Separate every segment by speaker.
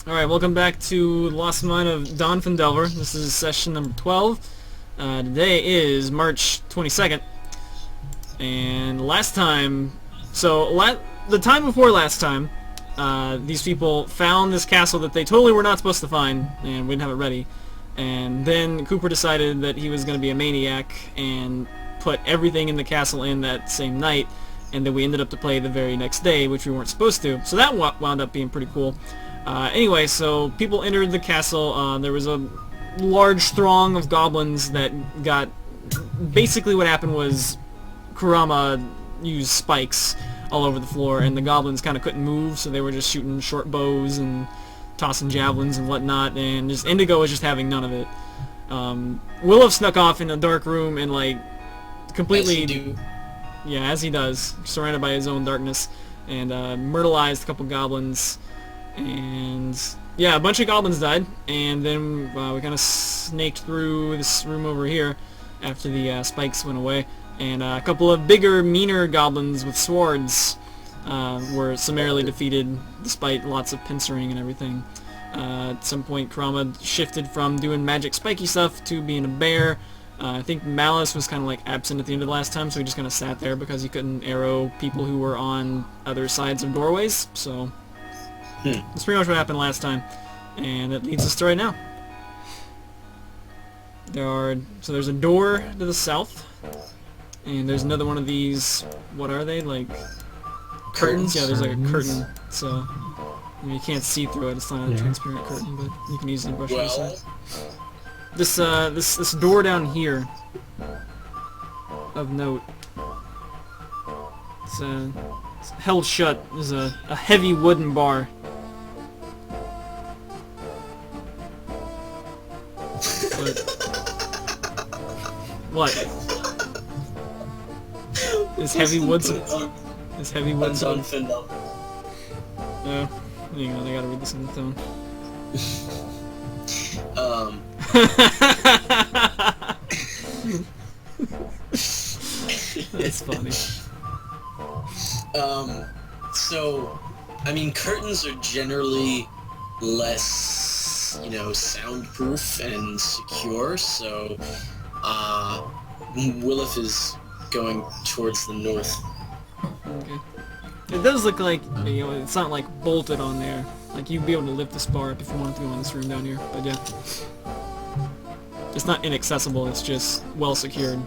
Speaker 1: Alright, welcome back to Lost Mine of Donphandelver. This is session number 12. Today is March 22nd. And last time... the time before last time, these people found this castle that they totally were not supposed to find, and we didn't have it ready. And then Cooper decided that he was going to be a maniac and put everything in the castle in that same night, and then we ended up to play the very next day, which we weren't supposed to. So that wound up being pretty cool. Anyway, so people entered the castle. There was a large throng of goblins that got... Basically what happened was Kurama used spikes all over the floor, and the goblins kind of couldn't move, so they were just shooting short bows and tossing javelins and whatnot, and just Indigo was just having none of it. Willow snuck off in a dark room and, like, completely...
Speaker 2: As he do.
Speaker 1: Yeah, as he does, surrounded by his own darkness, and myrtleized a couple goblins. And yeah, a bunch of goblins died, and then we kind of snaked through this room over here after the spikes went away, and a couple of bigger, meaner goblins with swords were summarily defeated despite lots of pincering and everything. At some point Kurama shifted from doing magic spiky stuff to being a bear. I think Malice was kind of like absent at the end of the last time, so he just kind of sat there because he couldn't arrow people who were on other sides of doorways, so... That's pretty much what happened last time, and it leads us to right now. So there's a door to the south, and there's another one of these, what are they, like, curtains? Yeah, there's like a curtain, so I mean, you can't see through it, it's not a transparent curtain, but you can easily brush it aside. This door down here, of note, it's held shut. There's a heavy wooden bar. What? Is heavy woods? Is heavy woods?
Speaker 2: On
Speaker 1: Oh, hang on, I gotta read this on the phone. That's funny.
Speaker 2: So, I mean, curtains are generally less, soundproof and secure, so, Willif is going towards the north.
Speaker 1: Okay. It does look like, it's not like bolted on there. Like, you'd be able to lift this bar up if you wanted to go in this room down here, but yeah. It's not inaccessible, it's just well secured.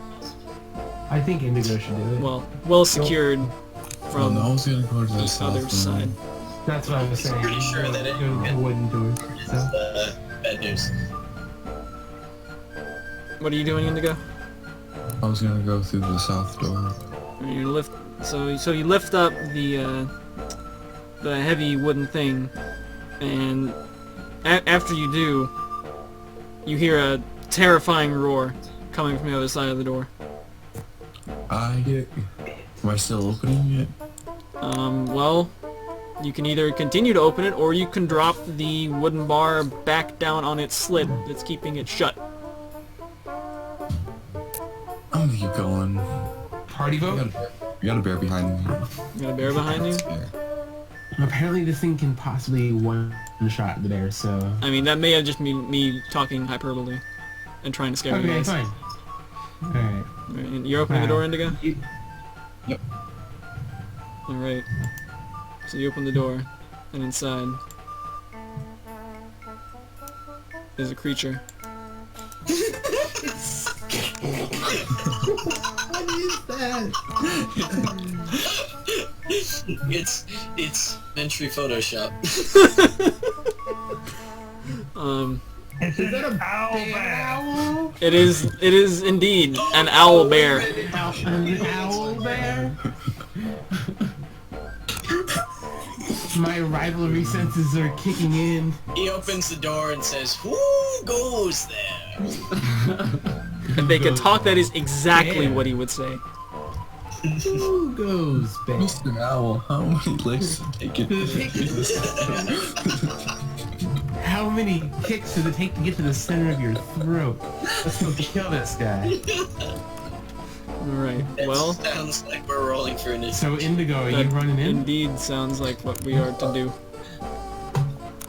Speaker 3: I think Indigo should do it.
Speaker 1: Well secured from
Speaker 4: no, I was gonna go to
Speaker 1: the other side.
Speaker 3: That's what I was saying.
Speaker 2: Pretty sure that it
Speaker 3: wouldn't do it. So.
Speaker 2: Bad news.
Speaker 1: What are you doing, Indigo?
Speaker 4: I was gonna go through the south door.
Speaker 1: You lift. So you lift up the heavy wooden thing, and after you do, you hear a terrifying roar coming from the other side of the door.
Speaker 4: Am I still opening it?
Speaker 1: Well, you can either continue to open it, or you can drop the wooden bar back down on its slit that's keeping it shut.
Speaker 4: I'm gonna keep going.
Speaker 3: Party vote?
Speaker 4: You got a bear behind me.
Speaker 1: You got a bear behind you?
Speaker 4: Bear.
Speaker 3: Apparently this thing can possibly one-shot the bear, so...
Speaker 1: I mean, that may have just been me talking hyperbole and trying to scare you guys.
Speaker 3: Okay, fine. Alright.
Speaker 1: And you're opening the door, Indigo?
Speaker 4: Yep.
Speaker 1: Alright. So you open the door, and inside is a creature.
Speaker 3: What is that?
Speaker 2: It's Ventry Photoshop.
Speaker 3: Is that a owl?
Speaker 1: It is indeed an owlbear.
Speaker 3: An owlbear? My rivalry senses are kicking in.
Speaker 2: He opens the door and says, "Who goes there?"
Speaker 1: If they could talk, that is exactly what he would say.
Speaker 3: Who goes bear?
Speaker 4: Mr. Owl, how many licks did it take?
Speaker 3: How many kicks does it take to get to the center of your throat? Let's go kill this guy.
Speaker 1: Alright,
Speaker 2: That
Speaker 1: well...
Speaker 2: sounds like we're rolling for initiative.
Speaker 3: So Indigo, are you
Speaker 1: That
Speaker 3: running in?
Speaker 1: indeed sounds like what we are to do.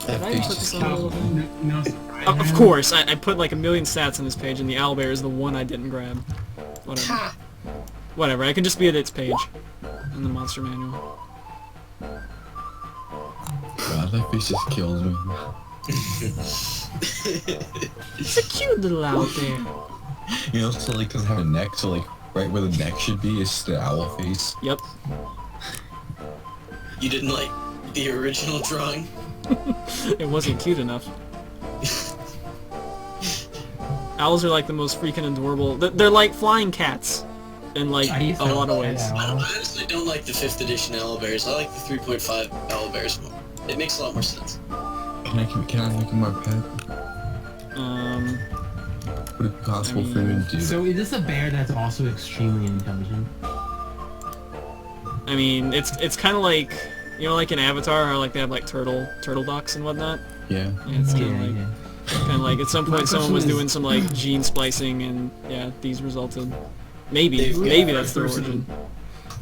Speaker 1: Did I put this on the little thing?
Speaker 3: No surprise.
Speaker 1: Of course, I put like a million stats on this page, and the Owlbear is the one I didn't grab. Whatever.
Speaker 2: Ha!
Speaker 1: Whatever, I can just be at its page in the monster manual.
Speaker 4: God, that face just kills me.
Speaker 1: It's a cute little Owlbear.
Speaker 4: You know, so like doesn't have a neck, so like right where the neck should be is the owl face.
Speaker 1: Yep.
Speaker 2: You didn't like the original drawing?
Speaker 1: It wasn't cute enough. Owls are like the most freaking adorable. They're like flying cats in like
Speaker 3: I used
Speaker 1: a
Speaker 3: to
Speaker 1: lot of
Speaker 3: love
Speaker 1: ways.
Speaker 3: that
Speaker 2: I
Speaker 3: owl.
Speaker 2: honestly don't like the 5th edition Owlbears. I like the 3.5 Owlbears more. It makes a lot more sense.
Speaker 4: Can I make him my pet? Would it be possible for me to do?
Speaker 3: So is this a bear that's also extremely intelligent?
Speaker 1: I mean, it's kind of like, you know, like in Avatar, how like they have like turtle ducks and whatnot.
Speaker 4: Yeah.
Speaker 1: Yeah, it's
Speaker 3: Yeah,
Speaker 1: kind of like at some
Speaker 3: My
Speaker 1: point someone was
Speaker 3: question
Speaker 1: doing
Speaker 3: is-
Speaker 1: some like gene splicing, and yeah, these resulted. Maybe
Speaker 2: They've-
Speaker 1: that's the
Speaker 5: First-
Speaker 1: origin.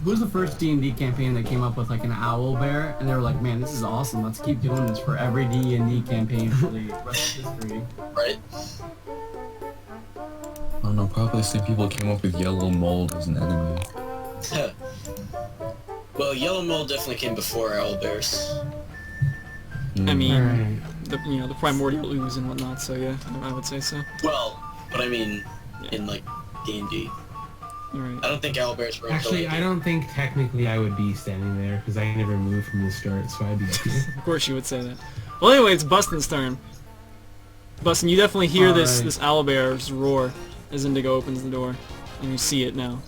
Speaker 5: Who's the first D&D campaign that came up with like an owl bear, and they were like, "Man, this is awesome. Let's keep doing this for every D&D campaign for the rest of history."
Speaker 2: Right?
Speaker 4: I don't know, probably the same people came up with yellow mold as an enemy.
Speaker 2: Well, Yellow Mole definitely came before Owlbears.
Speaker 1: I mean,
Speaker 3: Alright.
Speaker 1: the the primordial ooze and whatnot. So yeah, I would say so.
Speaker 2: Well, but I mean, in like D&D.
Speaker 1: All right.
Speaker 2: I don't think Owlbears were
Speaker 3: Actually, I don't think technically I would be standing there because I never moved from the start, so I'd be up here.
Speaker 1: Of course you would say that. Well, anyway, it's Bustin's turn. Bustin, you definitely hear this
Speaker 5: Alright.
Speaker 1: this Owlbear's roar as Indigo opens the door, and you see it now.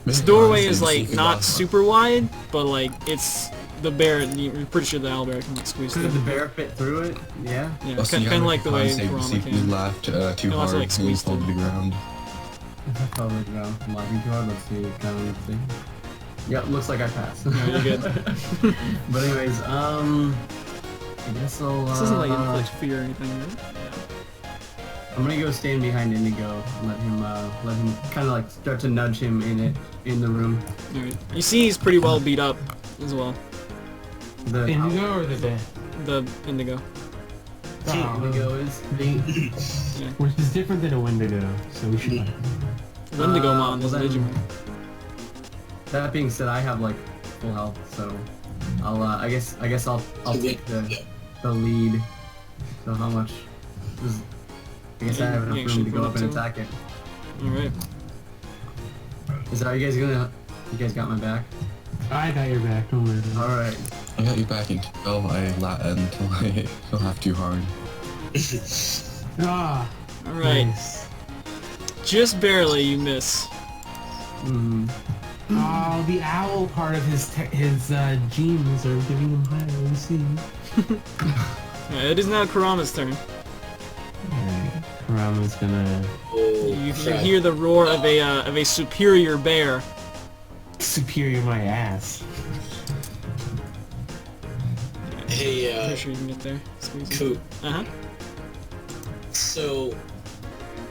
Speaker 1: This doorway is like not super wide, but like it's the bear. You're pretty sure the Owlbear can like squeeze
Speaker 5: Could
Speaker 1: through.
Speaker 5: the bear fit through it? Yeah.
Speaker 1: Yeah,
Speaker 4: Also,
Speaker 1: kind
Speaker 4: you
Speaker 1: of
Speaker 4: gotta
Speaker 1: like the way
Speaker 4: recognize
Speaker 1: Kurama
Speaker 4: if you
Speaker 1: can.
Speaker 4: laughed too
Speaker 1: It also,
Speaker 4: hard,
Speaker 1: like,
Speaker 4: and you
Speaker 1: squeezed
Speaker 4: fall to the ground.
Speaker 5: If I fell to the ground from laughing too hard, let's see. Let's see. Yep, looks like I passed.
Speaker 1: No, you're good.
Speaker 5: But anyways, I guess I'll.
Speaker 1: This isn't like inflict fear or anything, right?
Speaker 5: I'm gonna go stand behind Indigo and let him kind of like start to nudge him in the room.
Speaker 1: All right. You see, he's pretty well beat up as well.
Speaker 5: The
Speaker 3: Indigo or the bear?
Speaker 1: The Indigo.
Speaker 5: Indigo is.
Speaker 3: Which is different than a Wendigo, so we should.
Speaker 1: Wendigo Mon is
Speaker 5: well then-
Speaker 1: Digimon.
Speaker 5: That being said, I have like full health, so I'll I guess I'll take the lead. So how much? I guess I have
Speaker 1: Yeah,
Speaker 5: enough
Speaker 1: you
Speaker 5: room
Speaker 1: should
Speaker 5: to
Speaker 1: put
Speaker 5: go
Speaker 1: it
Speaker 5: up and
Speaker 1: to-
Speaker 5: attack it.
Speaker 1: All right.
Speaker 5: Is that, are you guys gonna? You guys got my back?
Speaker 3: I got your back, don't worry.
Speaker 5: All right.
Speaker 4: I got you back until I don't have too hard.
Speaker 3: Ah,
Speaker 1: All right.
Speaker 3: nice.
Speaker 1: Just barely, you miss.
Speaker 3: Oh, the owl part of his genes are giving him higher OC.
Speaker 1: It is now Kurama's turn.
Speaker 3: Alright, Kurama's gonna
Speaker 1: You hear the roar of a superior bear.
Speaker 3: superior my ass.
Speaker 2: Hey,
Speaker 1: Pretty sure you can get there. Squeeze it.
Speaker 2: Coop.
Speaker 1: Uh-huh.
Speaker 2: So,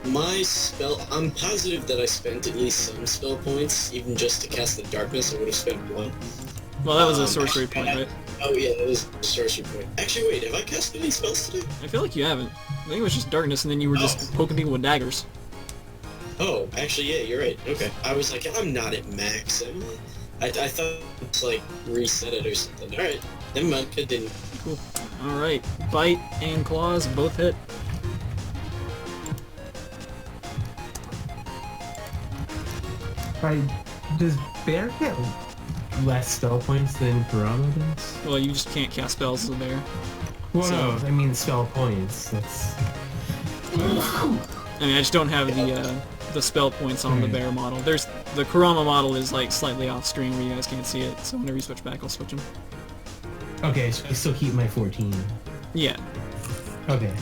Speaker 2: my spell, I'm positive that I spent at least some spell points, even just to cast the darkness. I would have spent one.
Speaker 1: Well, that was a sorcery point, right?
Speaker 2: Oh yeah, that was a sorcery point. Actually, wait, have I cast any spells today?
Speaker 1: I feel like you haven't. I think it was just darkness, and then you were just poking people with daggers.
Speaker 2: Oh, actually, yeah, you're right. Okay. I was like, I'm not at max. I thought it's like reset it or something. Alright, never mind, continue.
Speaker 1: Cool. All right. Bite and claws both hit.
Speaker 3: Does Bear get less spell points than Kurama does?
Speaker 1: Well, you just can't cast spells as a bear.
Speaker 3: Well,
Speaker 1: So-
Speaker 3: no, I mean spell points. That's
Speaker 1: I mean, I just don't have the spell points on the bear model. There's the Kurama model is like slightly off screen where you guys can't see it. So whenever you switch back, I'll switch them.
Speaker 3: okay. So I still keep my 14.
Speaker 1: Yeah.
Speaker 3: Okay.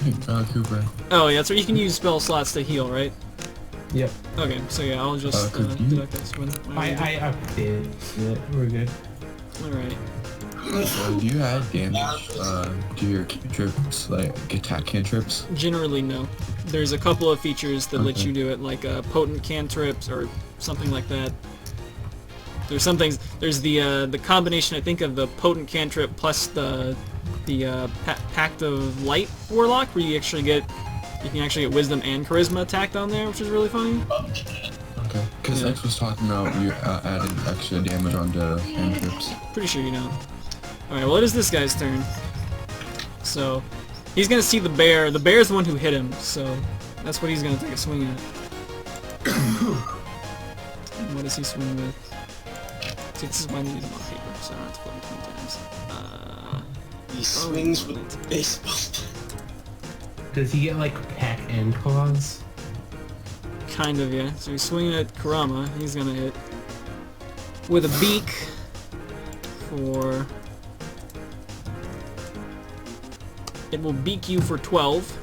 Speaker 4: Cooper.
Speaker 1: Oh, yeah. That's where you can use spell slots to heal, right?
Speaker 3: Yep.
Speaker 1: Okay. So yeah, I'll just
Speaker 4: could you-
Speaker 1: deduct this one.
Speaker 3: I updated it. We're good.
Speaker 1: All right.
Speaker 4: Do you add damage to your cantrips, like attack cantrips?
Speaker 1: Generally, no. There's a couple of features that let
Speaker 4: Okay.
Speaker 1: you do it, like potent cantrips or something like that. There's some things. There's the combination, I think, of the potent cantrip plus the Pact of Light Warlock, where you can actually get Wisdom and Charisma attacked on there, which is really funny.
Speaker 4: Okay, because X was talking about you adding extra damage onto cantrips.
Speaker 1: Pretty sure you don't. Alright, well it is this guy's turn. So, he's gonna see the bear. The bear's the one who hit him, so that's what he's gonna take a swing at. What does he swing with? See, this is why I need them on paper, so I don't have to flip it 20 times.
Speaker 2: He swings with the baseball.
Speaker 3: Does he get like peck and claws?
Speaker 1: Kind of, yeah. So he's swinging at Kurama. He's gonna hit with a beak for... It will beak you for 12.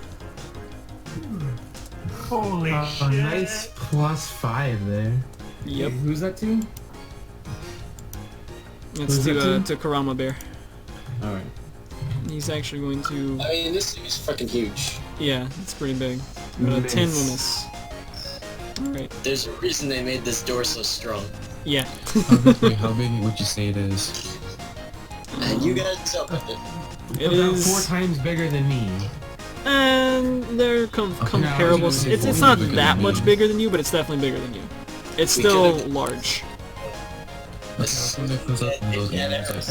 Speaker 3: Holy shit! Nice +5 there.
Speaker 1: Yep.
Speaker 5: Who's that to?
Speaker 1: It's to Kurama Bear.
Speaker 5: Alright.
Speaker 1: He's actually going to...
Speaker 2: I mean, this thing is fucking huge.
Speaker 1: Yeah, it's pretty big. But a 10 will miss. Alright.
Speaker 2: There's a reason they made this door so strong.
Speaker 1: Yeah.
Speaker 4: Wait, how big would you say it is?
Speaker 2: And you guys up with it.
Speaker 1: It
Speaker 3: About
Speaker 1: is...
Speaker 3: 4 times bigger than me.
Speaker 1: And they're comparable. It's not that much bigger than you, but it's definitely bigger than you. It's still large.
Speaker 4: Like, how come it goes up in those areas? Like,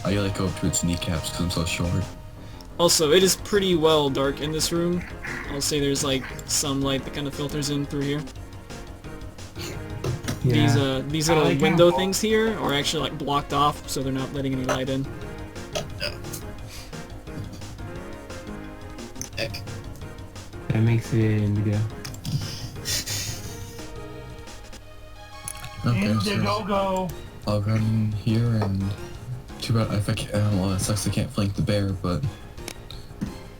Speaker 4: I go up to its kneecaps because I'm so short.
Speaker 1: Also, it is pretty well dark in this room. I'll say there's like some light that kind of filters in through here.
Speaker 3: Yeah.
Speaker 1: These little window things here are actually like blocked off, so they're not letting any light in.
Speaker 2: Heck.
Speaker 3: That makes it indigo.
Speaker 4: Okay, so I'll run here and too bad if I can't. Well, it sucks I can't flank the bear, but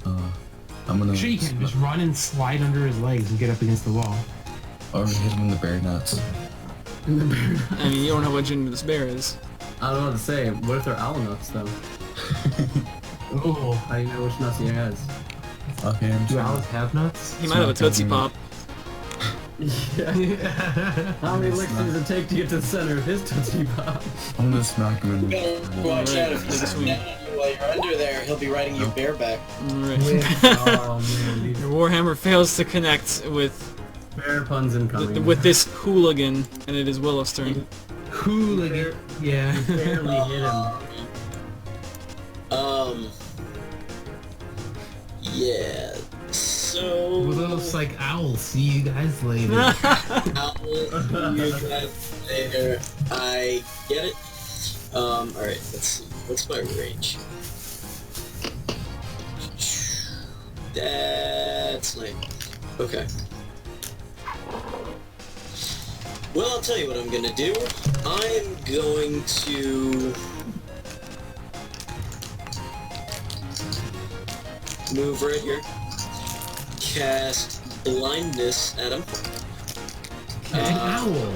Speaker 4: I'm gonna.
Speaker 3: Sure, you can just run and slide under his legs and get up against the wall.
Speaker 4: Or hit him in the bear nuts.
Speaker 1: I mean, you don't know what gender this bear is.
Speaker 5: I don't know what to say. What if they're owl nuts, though?
Speaker 3: Oh.
Speaker 5: How do you know which nuts he has?
Speaker 4: Okay, I'm
Speaker 3: Do
Speaker 4: sorry.
Speaker 3: owls have nuts?
Speaker 1: He might have a Tootsie Pop.
Speaker 5: Yeah. How many licks does it take to get to the center of his Tootsie Pop?
Speaker 4: I'm gonna smack him in
Speaker 2: You
Speaker 4: the...
Speaker 2: gotta watch out if he's while you're under there, he'll be riding your bareback.
Speaker 1: Alright.
Speaker 5: Oh man, these
Speaker 1: Your Warhammer fails to connect with
Speaker 5: bear puns incoming.
Speaker 1: with this hooligan, and it is Willow's turn.
Speaker 3: Hooligan. Yeah.
Speaker 5: Barely hit him.
Speaker 2: Yeah. So...
Speaker 3: Looks like owl. See you guys later.
Speaker 2: I'll see you guys later. I get it. Alright, let's see. What's my range? That's lame. Okay. Well, I'll tell you what I'm gonna do. I'm going to... move right here. Cast blindness at him.
Speaker 3: An owl.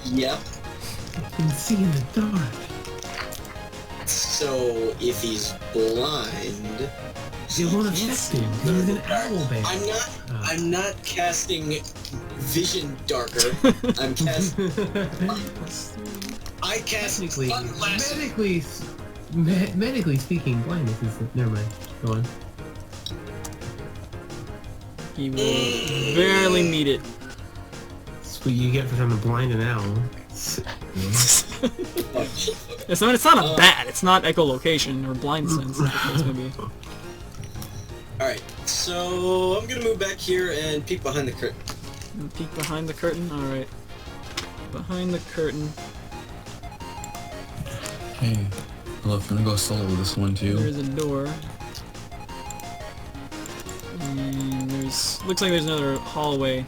Speaker 2: Yep.
Speaker 3: Can see in the dark.
Speaker 2: So if he's blind,
Speaker 3: It won't affect him. He's an owlbear.
Speaker 2: I'm not casting vision darker. I'm casting. I cast
Speaker 3: Medically speaking, blindness is... Never mind. Go on.
Speaker 1: He will barely meet it.
Speaker 3: That's what you get for trying to blind an owl.
Speaker 1: It's not a bat. It's not echolocation or blind sense. That's what it's gonna be.
Speaker 2: Alright, so I'm gonna move back here and peek behind the curtain.
Speaker 1: Peek behind the curtain. All right. Behind the curtain.
Speaker 4: Hey, look, I'm gonna go solo with this one too.
Speaker 1: There's a door. And looks like there's another hallway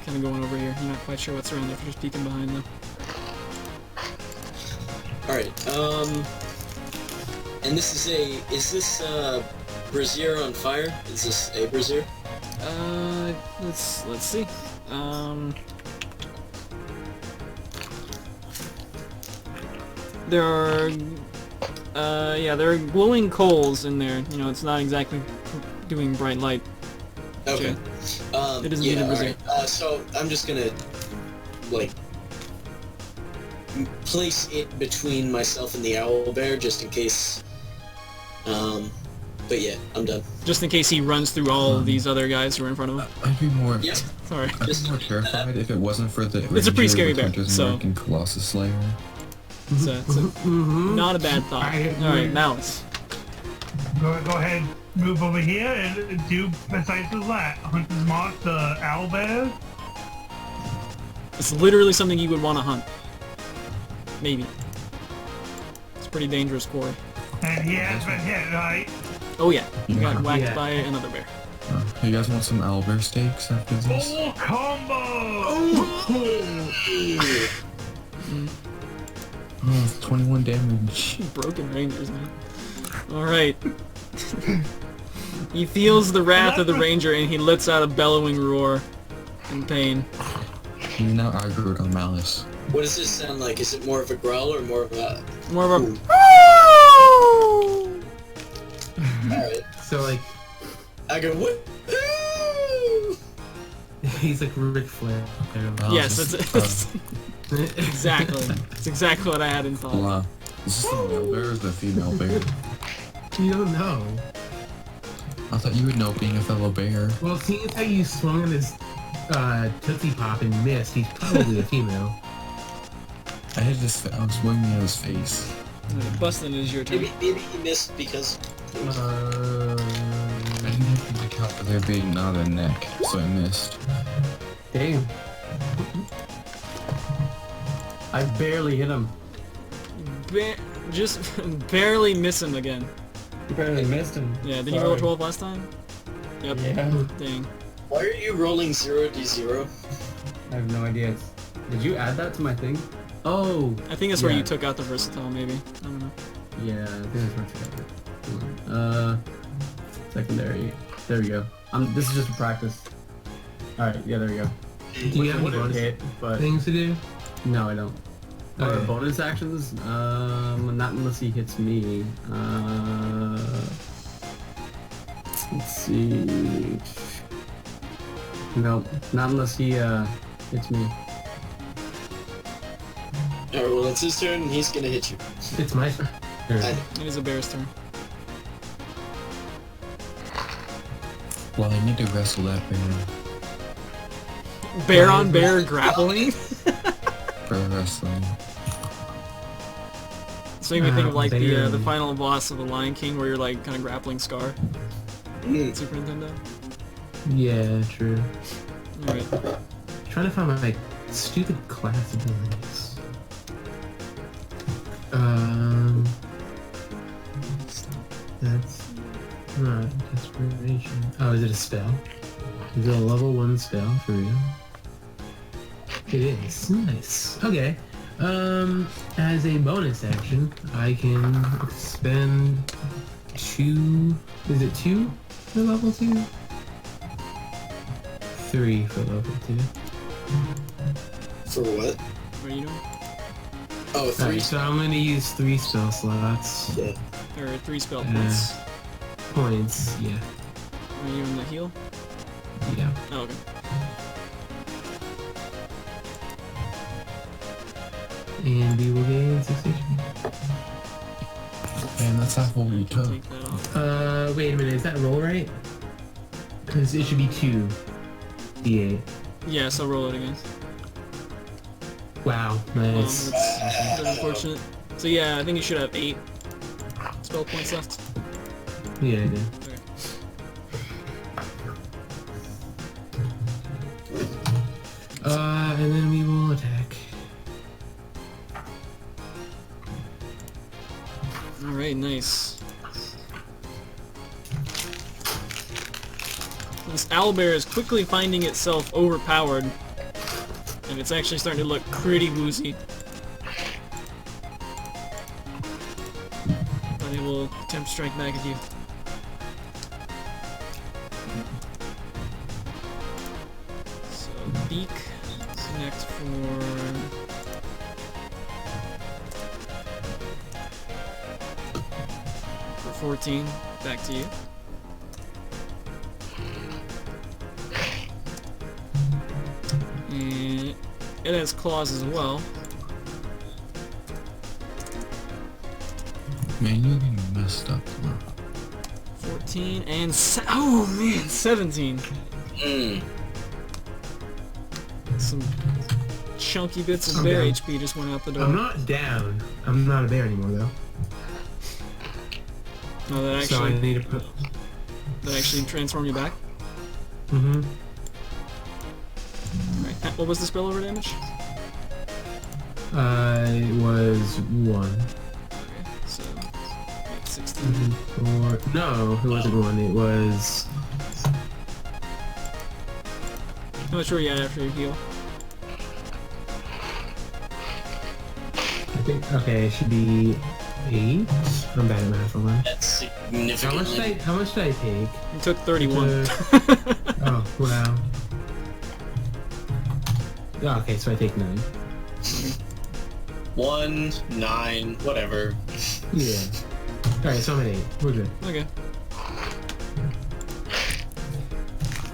Speaker 1: kind of going over here. You're not quite sure what's around there if you're just peeking behind them.
Speaker 2: Alright, and this is this brazier on fire? Is this a brazier?
Speaker 1: Let's see. There are, there are glowing coals in there. You know, it's not exactly doing bright light.
Speaker 2: Okay.
Speaker 1: It isn't needed brazier.
Speaker 2: Alright, so I'm just gonna, like, place it between myself and the Owlbear just in case. But yeah, I'm done.
Speaker 1: Just in case he runs through all of these other guys who are in front of him.
Speaker 4: I'd be more.
Speaker 2: Yep.
Speaker 1: Sorry.
Speaker 4: I'd be more terrified if it wasn't for the.
Speaker 1: It's a pretty scary bear,
Speaker 4: Hunter's
Speaker 1: so-
Speaker 4: Mark and Colossus Slayer.
Speaker 1: It's not a bad thought. Alright, Malice.
Speaker 6: Go ahead, move over here and do precisely that. Hunter's Mark, the Owlbear.
Speaker 1: It's literally something you would want to hunt. Maybe. It's a pretty dangerous quarry.
Speaker 6: And he has been hit, right?
Speaker 1: Oh yeah, you
Speaker 4: Yeah.
Speaker 1: got whacked
Speaker 5: Yeah.
Speaker 1: by another bear.
Speaker 4: You guys want some owlbear steaks after this?
Speaker 6: Full combo!
Speaker 4: Oh, it's 21 damage.
Speaker 1: Broken rangers, man. Alright. He feels the wrath of the ranger and he lets out a bellowing roar in pain.
Speaker 4: You're now aggroed on Malice.
Speaker 2: What does this sound like? Is it more of a growl or more of a...
Speaker 1: More of a...
Speaker 2: Alright.
Speaker 5: So like,
Speaker 2: I go, what?
Speaker 5: he's like Ric Flair.
Speaker 1: Yes,
Speaker 4: Malice
Speaker 1: that's exactly. It's exactly what I had in thought.
Speaker 4: Is this the male bear or the female bear?
Speaker 5: You don't know.
Speaker 4: I thought you would know being a fellow bear.
Speaker 5: Well, seeing as how you swung on his Tootsie Pop and missed, he's probably a female.
Speaker 4: I was winging at his face.
Speaker 1: Bustin' is your turn.
Speaker 2: Maybe he missed because...
Speaker 4: I didn't have to account for there being not a neck, so I missed.
Speaker 5: Dang. I barely hit him.
Speaker 1: Just barely miss him again.
Speaker 5: You barely missed him.
Speaker 1: Yeah, did you roll a 12 last time? Yep.
Speaker 5: Yeah.
Speaker 1: Dang.
Speaker 2: Why are you rolling 0d0?
Speaker 5: I have no idea. Did you add that to my thing? Oh!
Speaker 1: I think that's where
Speaker 5: Yeah.
Speaker 1: you took out the versatile, maybe. I don't know.
Speaker 5: Yeah, I think that's where I took it. Secondary. There we go. This is just a practice. Alright, yeah, there we go.
Speaker 3: Do you have any bonus
Speaker 5: hit, but
Speaker 3: things to do?
Speaker 5: no, I don't.
Speaker 3: Okay.
Speaker 5: Bonus actions? Not unless he hits me. Let's see. No, not unless he hits me.
Speaker 2: Alright, well it's his turn and he's gonna hit you.
Speaker 3: It's my turn.
Speaker 2: I-
Speaker 1: It is a bear's turn.
Speaker 4: Well, I need to wrestle that bear.
Speaker 1: Bear on bear grappling?
Speaker 4: For wrestling.
Speaker 1: So you may think of like the
Speaker 3: Barely.
Speaker 1: final boss of the Lion King where you're like kind of grappling Scar. Super Nintendo.
Speaker 3: Yeah, true.
Speaker 1: Alright.
Speaker 3: Trying to find my stupid class abilities. That's not desperation. Oh, is it a spell? Is it a level 1 spell for real? It is. Nice. Okay. As a bonus action, I can spend 2... Is it 2 for level 2? 3 for level 2.
Speaker 2: For what?
Speaker 1: What are you doing?
Speaker 2: Oh, 3.
Speaker 3: Alright, so I'm gonna use 3 spell slots.
Speaker 2: Yeah.
Speaker 1: Or 3 spell points.
Speaker 3: Points, yeah.
Speaker 1: Are you in the heal?
Speaker 3: Yeah.
Speaker 1: Oh, okay.
Speaker 3: And we will gain 6 HP.
Speaker 4: Man, that's half what we took.
Speaker 1: Take that off.
Speaker 3: Wait a minute, is that roll right? Because it should be 2 D8.
Speaker 1: Yeah, so roll it again.
Speaker 3: Wow, nice.
Speaker 1: That's unfortunate. So yeah, I think you should have 8 spell points left.
Speaker 3: Yeah, I did.
Speaker 1: Okay.
Speaker 3: And then we will attack.
Speaker 1: Alright, nice. This owlbear is quickly finding itself overpowered, and it's actually starting to look pretty woozy. But it will attempt to strike back at you. So, beak, connect for 14, back to you. And it has claws as well.
Speaker 4: Man, you're getting messed up.
Speaker 1: 14 and oh man, 17. Some chunky bits of bear
Speaker 3: down.
Speaker 1: HP just went out the door.
Speaker 3: I'm not down. I'm not a bear anymore though.
Speaker 1: No, that
Speaker 3: So I
Speaker 1: actually
Speaker 3: need to put.
Speaker 1: transform you back.
Speaker 3: Mm-hmm.
Speaker 1: Right. What was the spillover damage?
Speaker 3: It was 1.
Speaker 1: Okay, so 16.
Speaker 3: 4. No, it wasn't 1. It was.
Speaker 1: How much were you at after your heal?
Speaker 3: I think. Okay, it should be 8. I'm bad at math. Hold on.
Speaker 2: That's
Speaker 3: How
Speaker 2: significantly.
Speaker 3: much did I take?
Speaker 1: You took 31.
Speaker 3: Oh wow. Oh, okay, so I take 9.
Speaker 2: 1, 9, whatever.
Speaker 3: Yeah. Alright, so I'm at 8. We're good.
Speaker 1: Okay.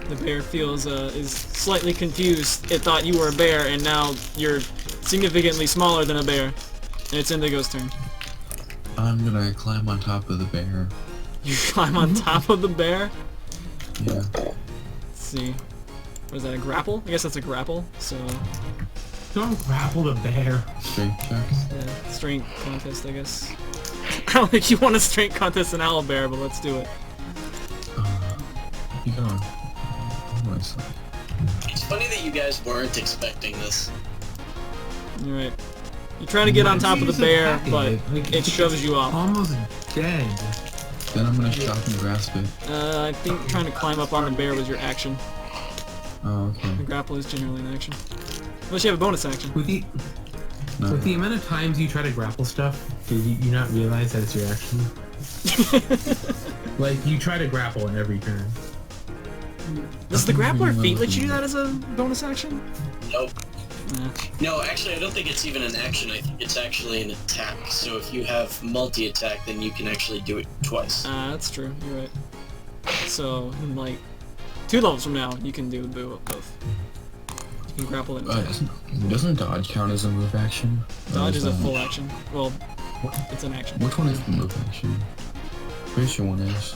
Speaker 1: The bear feels is slightly confused. It thought you were a bear, and now you're significantly smaller than a bear. And it's Indigo's turn.
Speaker 4: I'm gonna climb on top of the bear.
Speaker 1: You climb on top of the bear?
Speaker 4: Yeah.
Speaker 1: Let's see. What is that, a grapple? I guess that's a grapple, so...
Speaker 3: Don't grapple the bear.
Speaker 4: Strength check.
Speaker 1: yeah, strength contest, I guess. I don't think you want a strength contest in Owlbear, but let's do it.
Speaker 4: You go. Nice.
Speaker 2: It's funny that you guys weren't expecting this.
Speaker 1: Alright. You try to get on top of the bear, but it shoves you off.
Speaker 3: Almost dead.
Speaker 4: Then I'm gonna shock and grasp it.
Speaker 1: I think trying to climb up on the bear was your action.
Speaker 4: Oh, okay.
Speaker 1: The grapple is generally an action. Unless you have a bonus action.
Speaker 3: With the
Speaker 4: No.
Speaker 3: with the amount of times you try to grapple stuff, did you not realize that it's your action? Like you try to grapple every turn.
Speaker 1: Does the grappler feat let you do that as a bonus action?
Speaker 2: Nope.
Speaker 1: Nah.
Speaker 2: No, actually, I don't think it's even an action. I think it's actually an attack. So if you have multi-attack, then you can actually do it twice.
Speaker 1: That's true. You're right. So, in like 2 levels from now, you can do both. You can grapple and attack.
Speaker 4: Doesn't dodge count as a move action? Or
Speaker 1: Dodge is a
Speaker 4: that-
Speaker 1: full action. Well, it's an action.
Speaker 4: Which one is the move action? Pretty sure one is.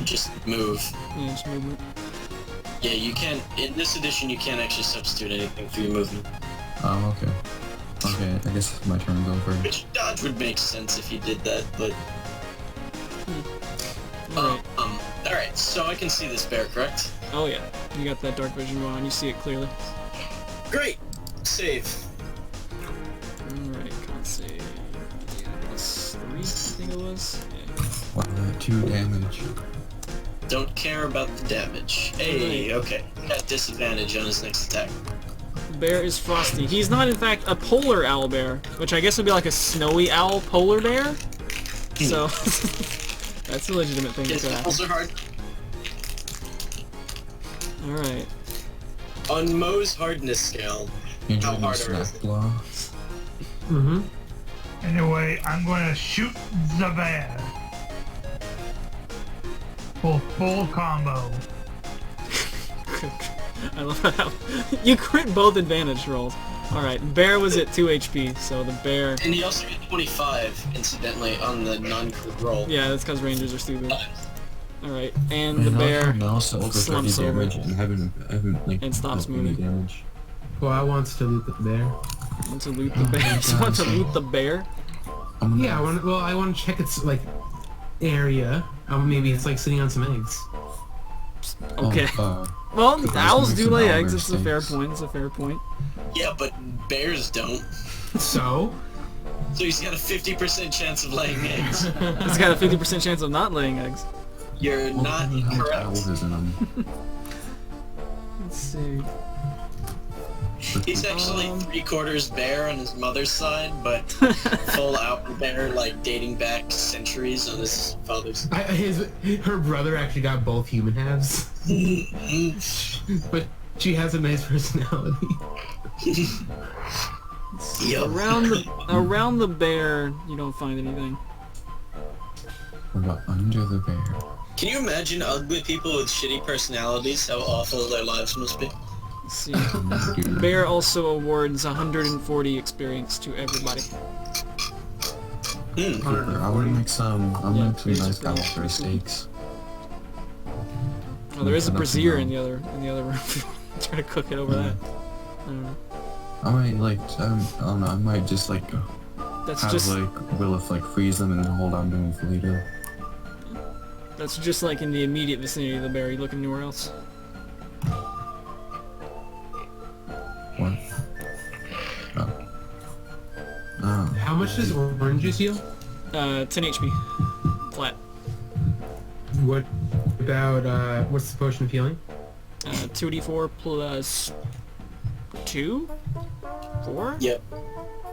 Speaker 2: Just move.
Speaker 1: Yeah, just movement.
Speaker 2: Yeah, you can't. In this edition, you can't actually substitute anything for your movement.
Speaker 4: Oh, okay. Okay, I guess it's my turn to go first.
Speaker 2: Which dodge would make sense if you did that, but
Speaker 1: Alright.
Speaker 2: Alright, so I can see this bear, correct?
Speaker 1: Oh yeah. You got that dark vision going on. You see it clearly.
Speaker 2: Great! Save.
Speaker 1: Alright, can't save. Yeah, +3, I think it was. Yeah.
Speaker 4: Wow, 2 damage.
Speaker 2: Don't care about the damage. Hey, okay. Got disadvantage on his next attack.
Speaker 1: The bear is frosty. He's not, in fact, a polar owlbear, which I guess would be like a snowy owl polar bear. So, that's a legitimate thing
Speaker 2: His
Speaker 1: to happen.
Speaker 2: nipples are hard.
Speaker 1: Alright.
Speaker 2: On Moe's hardness scale,
Speaker 4: You
Speaker 2: how
Speaker 4: enjoyed
Speaker 2: hard
Speaker 4: the
Speaker 2: are
Speaker 4: snap blow?
Speaker 3: Mm-hmm.
Speaker 6: Anyway, I'm gonna shoot the bear. For full combo.
Speaker 1: I love how you crit both advantage rolls. Alright, bear was at 2 HP, so the bear...
Speaker 2: And he also got 25, incidentally, on the non-crit roll.
Speaker 1: Yeah, that's because rangers are stupid. Alright, and the
Speaker 4: Man, I like
Speaker 1: bear
Speaker 4: how mouse at over 30
Speaker 1: slumps over
Speaker 4: damage and haven't like
Speaker 1: and stops
Speaker 4: dealt any
Speaker 1: moving.
Speaker 4: damage.
Speaker 3: Well, I wants to loot the bear.
Speaker 1: Want to loot the bear? You want to loot the bear?
Speaker 3: Yeah, I want to check its like area. Maybe it's like sitting on some eggs.
Speaker 1: Okay.
Speaker 4: Oh,
Speaker 1: Well,
Speaker 4: Because
Speaker 1: owls
Speaker 4: makes
Speaker 1: do
Speaker 4: an
Speaker 1: lay
Speaker 4: owlbear
Speaker 1: eggs, it's a fair
Speaker 4: stinks.
Speaker 1: point, it's a fair point.
Speaker 2: Yeah, but bears don't.
Speaker 3: So
Speaker 2: So he's got a 50% chance of laying eggs.
Speaker 1: It's got a 50% chance of not laying eggs.
Speaker 2: You're
Speaker 4: well,
Speaker 2: not
Speaker 4: how much
Speaker 2: correct.
Speaker 4: owls is in them?
Speaker 1: Let's see.
Speaker 2: He's actually 3/4 bear on his mother's side, but full out bear, like dating back centuries on his father's.
Speaker 3: her brother actually got both human halves, but she has a nice personality.
Speaker 2: Yup.
Speaker 1: Around the bear, you don't find anything.
Speaker 4: What about under the bear?
Speaker 2: Can you imagine ugly people with shitty personalities? How awful their lives must be.
Speaker 1: Let's see. Bear also awards 140 experience to everybody.
Speaker 4: I'm gonna make some. I'm gonna make some nice Owlbear steaks.
Speaker 1: Oh, there is a brazier in the other room. Try to cook it over that. I don't know.
Speaker 4: I might like I don't know. I might just like
Speaker 1: That's
Speaker 4: have
Speaker 1: just
Speaker 4: like Willif like freeze them and then hold on to them for later.
Speaker 1: that's just like in the immediate vicinity of the bear. You looking anywhere else?
Speaker 4: What? Oh. Oh.
Speaker 3: How much does orange juice heal?
Speaker 1: 10 HP. Flat.
Speaker 3: What about, what's the potion of healing?
Speaker 1: 2d4 plus 2? 4?
Speaker 2: Yep.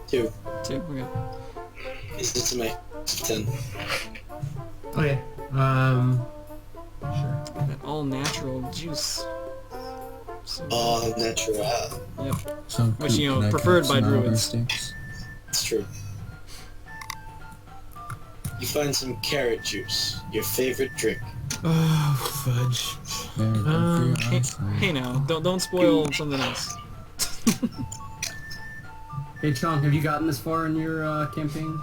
Speaker 2: 2.
Speaker 1: 2, okay.
Speaker 2: Is it to my 10?
Speaker 3: Okay, sure.
Speaker 1: That all natural juice. So,
Speaker 2: Oh, natural.
Speaker 1: yep.
Speaker 4: So
Speaker 1: Which, you know,
Speaker 4: can I
Speaker 1: preferred
Speaker 4: cook
Speaker 1: by
Speaker 4: some Owlbear
Speaker 1: druids.
Speaker 4: steaks?
Speaker 2: It's true. You find some carrot juice, your favorite drink.
Speaker 3: Oh, fudge.
Speaker 4: There, good for your
Speaker 1: Hey,
Speaker 4: eyesight.
Speaker 1: hey now, don't spoil something else.
Speaker 5: Hey Sean, have you gotten this far in your campaign?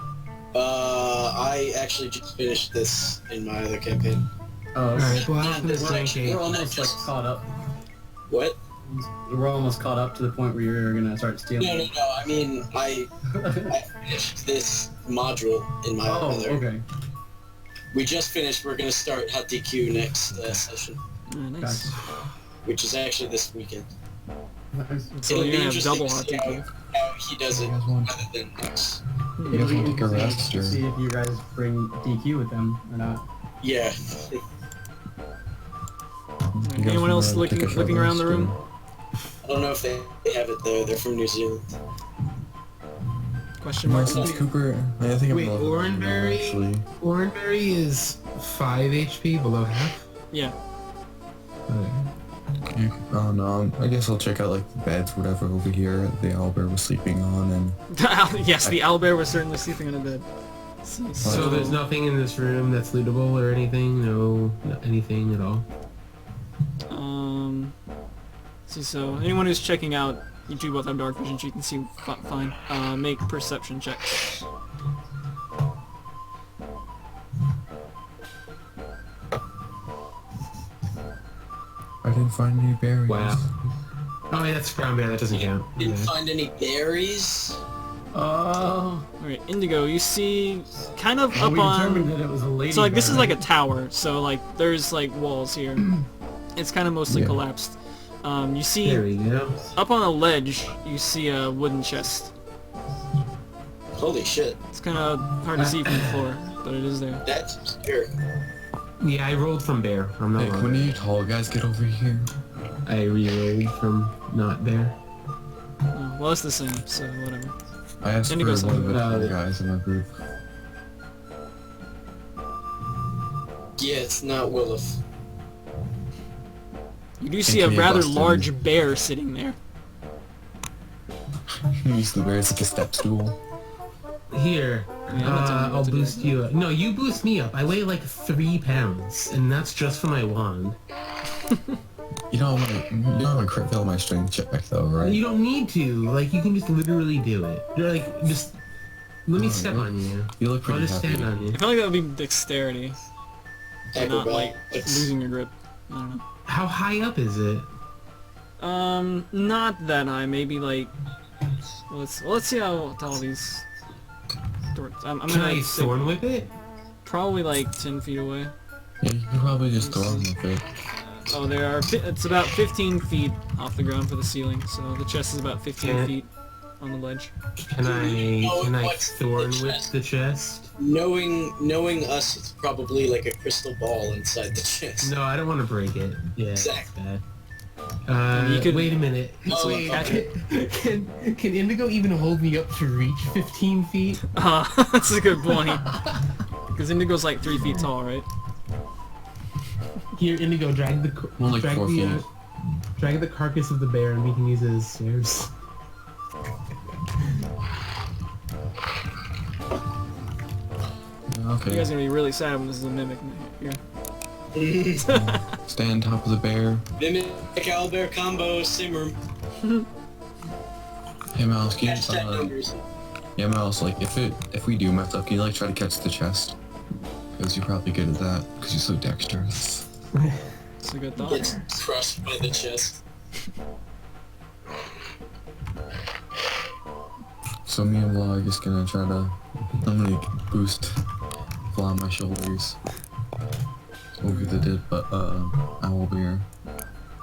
Speaker 2: I actually just finished this in my other campaign.
Speaker 5: Oh,
Speaker 3: Alright, well, after
Speaker 2: This
Speaker 3: this
Speaker 2: is
Speaker 3: ranking,
Speaker 5: we're almost like caught up.
Speaker 2: What?
Speaker 5: We're almost caught up to the point where you're gonna start stealing.
Speaker 2: No. I mean, I finished this module in my
Speaker 5: Oh,
Speaker 2: other.
Speaker 5: okay.
Speaker 2: We just finished. We're gonna start Hot DQ next session,
Speaker 1: Nice.
Speaker 2: which is actually this weekend.
Speaker 1: So
Speaker 2: It'll
Speaker 1: you're
Speaker 2: be
Speaker 1: gonna have
Speaker 2: interesting
Speaker 1: double
Speaker 2: to
Speaker 1: hot
Speaker 2: see
Speaker 1: DQ.
Speaker 2: how he does it
Speaker 4: You guys want-
Speaker 2: rather than us.
Speaker 4: You guys wanna take a rest, or?
Speaker 5: See if you guys bring DQ with them or not.
Speaker 2: Yeah.
Speaker 4: You guys
Speaker 1: Anyone else
Speaker 4: wanna take a
Speaker 1: looking around the
Speaker 4: rest,
Speaker 1: room?
Speaker 4: or-
Speaker 2: I don't know if they have it there. They're from New Zealand.
Speaker 1: Question
Speaker 4: No,
Speaker 1: mark?
Speaker 4: since Cooper, I think
Speaker 3: Wait,
Speaker 4: I'm level one now,
Speaker 3: Oranberry?
Speaker 4: actually.
Speaker 3: Oranberry is 5 HP, below half?
Speaker 1: Yeah.
Speaker 3: Okay.
Speaker 4: Oh no, I guess I'll check out like the beds, whatever over here the Owlbear was sleeping on, and
Speaker 1: Yes, the owlbear was certainly sleeping in a bed.
Speaker 3: So there's nothing in this room that's lootable or anything? No anything at all?
Speaker 1: See, so anyone who's checking out, you two both have dark vision, so you can see fine. Make perception checks.
Speaker 4: I didn't find any berries.
Speaker 3: Wow. Oh yeah, that's brown bear, that doesn't count.
Speaker 2: Didn't
Speaker 3: Okay.
Speaker 2: find any berries.
Speaker 5: Oh.
Speaker 1: Alright, Indigo, you see kind of
Speaker 5: Well,
Speaker 1: up
Speaker 5: we determined
Speaker 1: on...
Speaker 5: that it was a lady.
Speaker 1: So like this is
Speaker 5: bear.
Speaker 1: like a tower, so like there's like walls here. It's kind of mostly
Speaker 4: Yeah.
Speaker 1: collapsed. You
Speaker 3: There
Speaker 1: see
Speaker 3: we go.
Speaker 1: up on a ledge, you see a wooden chest.
Speaker 2: Holy shit.
Speaker 1: It's kind of hard to see from the floor, but it is there.
Speaker 2: That's obscure.
Speaker 3: Yeah, I rolled from bear. I'm not
Speaker 4: Hey, when
Speaker 3: lying.
Speaker 4: do you tall guys get over here?
Speaker 3: I re-rolled from not bear.
Speaker 1: Oh, well, it's the same, so whatever.
Speaker 4: I asked
Speaker 1: Indigo
Speaker 4: for one of the
Speaker 3: said-
Speaker 4: tall guys in my group.
Speaker 2: Yeah, it's not Willif.
Speaker 1: You do see a
Speaker 4: Can you
Speaker 1: rather
Speaker 4: bust him?
Speaker 1: large bear sitting there.
Speaker 4: Use the bear as like a step stool.
Speaker 3: Here,
Speaker 1: Yeah, I'm not telling you what
Speaker 3: I'll
Speaker 1: to do.
Speaker 3: boost you up. No, you boost me up. I weigh like 3 pounds, and that's just for my wand.
Speaker 4: You don't want to crit fail my strength check though, right?
Speaker 3: You don't need to. Like, you can just literally do it. You're like, just... Let me step on you.
Speaker 4: You look
Speaker 3: I'll
Speaker 4: pretty
Speaker 3: just
Speaker 4: happy.
Speaker 3: stand on you.
Speaker 1: I feel like that would be dexterity, and not like
Speaker 2: Acrobatics.
Speaker 1: losing your grip. I don't know.
Speaker 3: How high up is it?
Speaker 1: Not that high. Maybe like. Let's see how tall these. I'm
Speaker 3: Can
Speaker 1: gonna
Speaker 3: I
Speaker 1: say
Speaker 3: thorn whip it?
Speaker 1: probably like 10 feet away.
Speaker 4: Yeah, you can probably just throw him with it.
Speaker 1: Oh, it's about 15 feet off the ground for the ceiling, so the chest is about 15
Speaker 3: Yeah.
Speaker 1: feet on the ledge.
Speaker 3: Can I
Speaker 2: what's in
Speaker 3: thorn
Speaker 2: the
Speaker 3: whip
Speaker 2: chest?
Speaker 3: the chest?
Speaker 2: Knowing us, it's probably like a crystal ball inside the chest.
Speaker 3: No, I don't want to break it. Yeah, that's
Speaker 2: Exactly.
Speaker 3: bad.
Speaker 1: You could-
Speaker 3: wait a minute.
Speaker 2: Oh,
Speaker 3: Wait,
Speaker 1: catch it.
Speaker 3: can Indigo even hold me up to reach 15 feet?
Speaker 1: That's a good point. Because Indigo's like 3 feet tall, right?
Speaker 3: Here, Indigo, drag the
Speaker 4: More like 4 feet.
Speaker 3: drag the carcass of the bear, and we can use it as stairs.
Speaker 4: Okay.
Speaker 1: You guys are gonna be really sad when this is a mimic here.
Speaker 4: Stay on top of the bear.
Speaker 2: Mimic Owlbear combo simmer.
Speaker 4: Hey Mouse,
Speaker 2: Hashtag numbers.
Speaker 4: Yeah, Mouse, like, if we do mess up, can you, like, try to catch the chest? Because you're probably good at that, because you're so dexterous.
Speaker 1: It's a good thought.
Speaker 2: Gets crushed by the chest.
Speaker 4: So me and Vlog is gonna try to, I'm gonna boost fly on my shoulders. Over the did, but, Owlbear.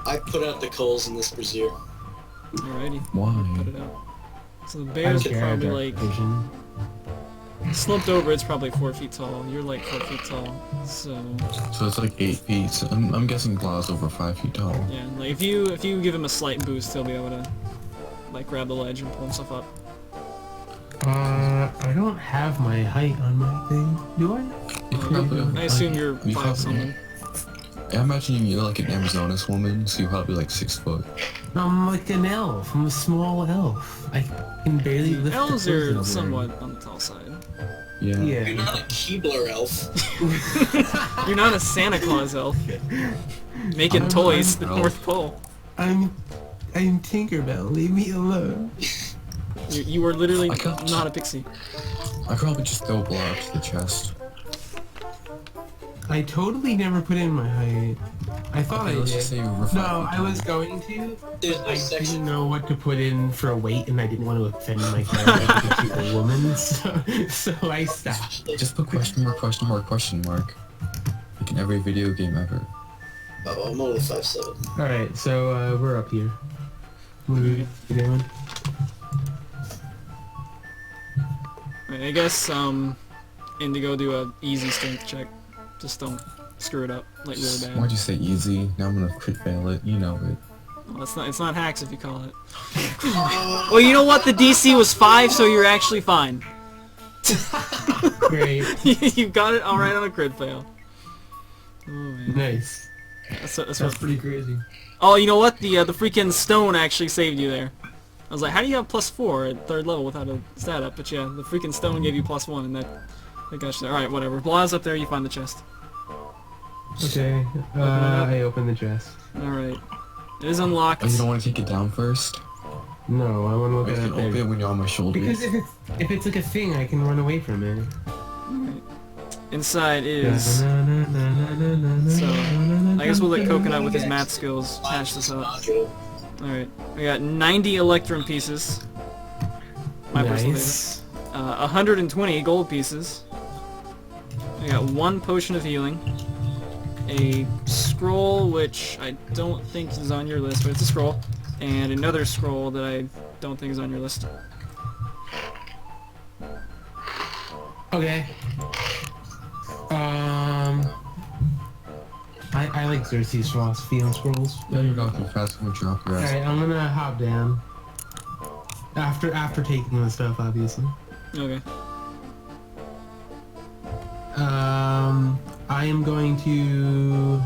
Speaker 2: I put out the coals in this brazier.
Speaker 1: Alrighty.
Speaker 4: Why?
Speaker 1: Put it out. So the
Speaker 5: I
Speaker 1: bear's
Speaker 5: don't care, I have
Speaker 1: probably
Speaker 5: dark
Speaker 1: like
Speaker 5: vision.
Speaker 1: slumped over. It's probably 4 feet tall. You're like 4 feet tall. So
Speaker 4: So it's like 8 feet, so I'm guessing Blah's over 5 feet tall.
Speaker 1: yeah, like if you give him a slight boost, he'll be able to like grab the ledge and pull himself up.
Speaker 3: I don't have my height on my thing, do I?
Speaker 4: You probably over
Speaker 1: I assume
Speaker 4: five-
Speaker 1: you're
Speaker 4: you
Speaker 1: 5
Speaker 4: probably-
Speaker 1: something.
Speaker 4: I imagine you're like an Amazonas woman, so you're probably like 6 foot.
Speaker 3: I'm like an elf. I'm a small elf. I can barely lift
Speaker 1: Elves
Speaker 3: the clothes
Speaker 1: are
Speaker 3: over.
Speaker 1: somewhat on the tall side.
Speaker 4: Yeah.
Speaker 2: You're
Speaker 3: Yeah.
Speaker 2: not a Keebler elf.
Speaker 1: You're not a Santa Claus elf. Making
Speaker 3: I'm-
Speaker 1: toys at the
Speaker 4: I'm-
Speaker 1: North Pole.
Speaker 3: I'm Tinkerbell. Leave me alone.
Speaker 1: You are literally
Speaker 4: I can't-
Speaker 1: not a pixie.
Speaker 4: I could probably just throw Blah up to the chest.
Speaker 3: I totally never put in my height. I thought
Speaker 4: Okay,
Speaker 3: I
Speaker 4: let's
Speaker 3: did.
Speaker 4: just say you were 5
Speaker 3: No,
Speaker 4: feet
Speaker 3: I was
Speaker 4: tall.
Speaker 3: going to.
Speaker 2: There's no
Speaker 3: I
Speaker 2: section.
Speaker 3: didn't know what to put in for a weight, and I didn't want to offend my character as a woman, so I stopped.
Speaker 4: Just put question mark, question mark, question mark. Like in every video game ever.
Speaker 2: Oh, I'm only 5'7".
Speaker 3: Alright, so we're up here. What are we doing?
Speaker 1: Right, I guess Indigo do a easy strength check. Just don't screw it up like really bad.
Speaker 4: Why'd you say easy? Now I'm gonna crit fail it. You know it.
Speaker 1: Well, it's not hacks if you call it. Well, you know what? The DC was 5, so you're actually fine.
Speaker 3: Great.
Speaker 1: You got it all right on a crit fail. Oh man.
Speaker 3: Nice.
Speaker 1: That's
Speaker 3: That's pretty crazy.
Speaker 1: Oh, you know what? The freaking stone actually saved you there. I was like, how do you have +4 at 3rd level without a stat up? But yeah, the freaking stone gave you +1, and that got you there. All right, whatever. Blah's up there. You find the chest.
Speaker 3: Okay,
Speaker 1: Open it up.
Speaker 3: I open the chest.
Speaker 1: All right. It is unlocked.
Speaker 4: Oh, you don't want to take it down first?
Speaker 3: No, I want to look
Speaker 4: Or you
Speaker 3: at
Speaker 4: can open it
Speaker 3: it.
Speaker 4: when you're on my shoulders.
Speaker 3: Because if it's like a thing, I can run away from it.
Speaker 1: Inside is. So, I guess we'll let Coconut with his math skills hash this out.
Speaker 2: Module.
Speaker 1: Alright, we got 90 Electrum pieces. My personal
Speaker 3: Nice.
Speaker 1: favorite. 120 gold pieces. We got 1 potion of healing. A scroll, which I don't think is on your list, but it's a scroll. And another scroll that I don't think is on your list.
Speaker 3: Okay. I like Xerxes' philosophy on scrolls.
Speaker 4: Yeah, you're not too fast when we drop your ass.
Speaker 3: Alright, I'm gonna hop down. After taking the stuff, obviously.
Speaker 1: Okay.
Speaker 3: I am going to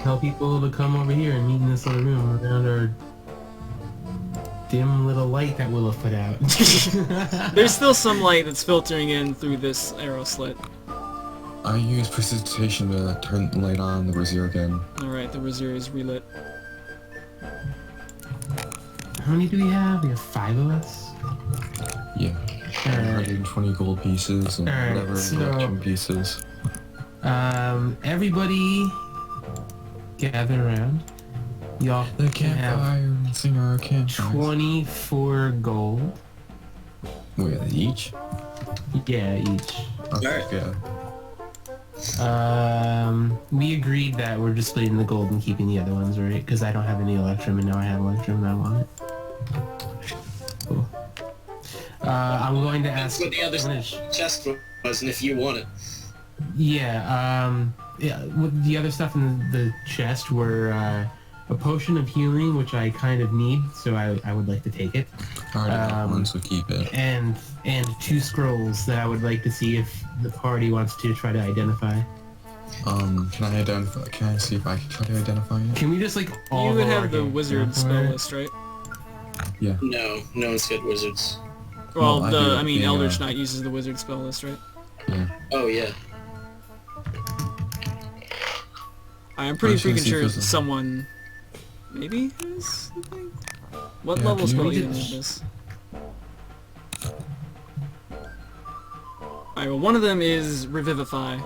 Speaker 3: tell people to come over here and meet in this little room around our dim little light that Willow put out.
Speaker 1: There's still some light that's filtering in through this arrow slit.
Speaker 4: I use precipitation to turn the light on the brazier again.
Speaker 1: Alright, the brazier is relit.
Speaker 3: How many do we have? We have 5 of us?
Speaker 4: Yeah.
Speaker 3: Alright.
Speaker 4: 120 gold pieces and
Speaker 3: Alright,
Speaker 4: whatever
Speaker 3: so-
Speaker 4: electrum pieces.
Speaker 3: Everybody gather around. Y'all
Speaker 4: The
Speaker 3: can have
Speaker 4: campfire and sing our campfire.
Speaker 3: 24 gold.
Speaker 4: Wait, are they each?
Speaker 3: Yeah, each.
Speaker 4: Okay,
Speaker 2: Alright.
Speaker 4: yeah.
Speaker 3: We agreed that we're just splitting the gold and keeping the other ones, right? Because I don't have any Electrum and now I have Electrum and I want it. Cool. I'm going to ask...
Speaker 2: That's what the other
Speaker 3: I'm gonna
Speaker 2: chest was, and if you want it.
Speaker 3: Yeah, with the other stuff in the chest were a potion of healing, which I kind of need, so I would like to take it.
Speaker 4: I already got one, so keep it.
Speaker 3: And 2 scrolls that I would like to see if the party wants to try to identify.
Speaker 4: Can I identify? Can I see if I can try to identify it?
Speaker 3: Can we just like all
Speaker 1: You would
Speaker 3: roll our
Speaker 1: have the
Speaker 3: game
Speaker 1: wizard
Speaker 3: for
Speaker 1: spell
Speaker 3: it?
Speaker 1: list, right?
Speaker 4: Yeah.
Speaker 2: No, no one's got wizards.
Speaker 1: Well,
Speaker 4: Well, I do,
Speaker 1: I mean,
Speaker 4: yeah.
Speaker 1: Eldritch Knight uses the wizard spell list, right?
Speaker 4: Yeah.
Speaker 2: Oh, yeah.
Speaker 1: I'm pretty
Speaker 4: I'm trying to
Speaker 1: freaking
Speaker 4: see if
Speaker 1: sure
Speaker 4: there's a-
Speaker 1: someone maybe has something. What
Speaker 4: Yeah,
Speaker 1: level
Speaker 4: can you
Speaker 1: spell
Speaker 4: read
Speaker 1: even
Speaker 4: it?
Speaker 1: is this? Alright, well, one of them is Revivify,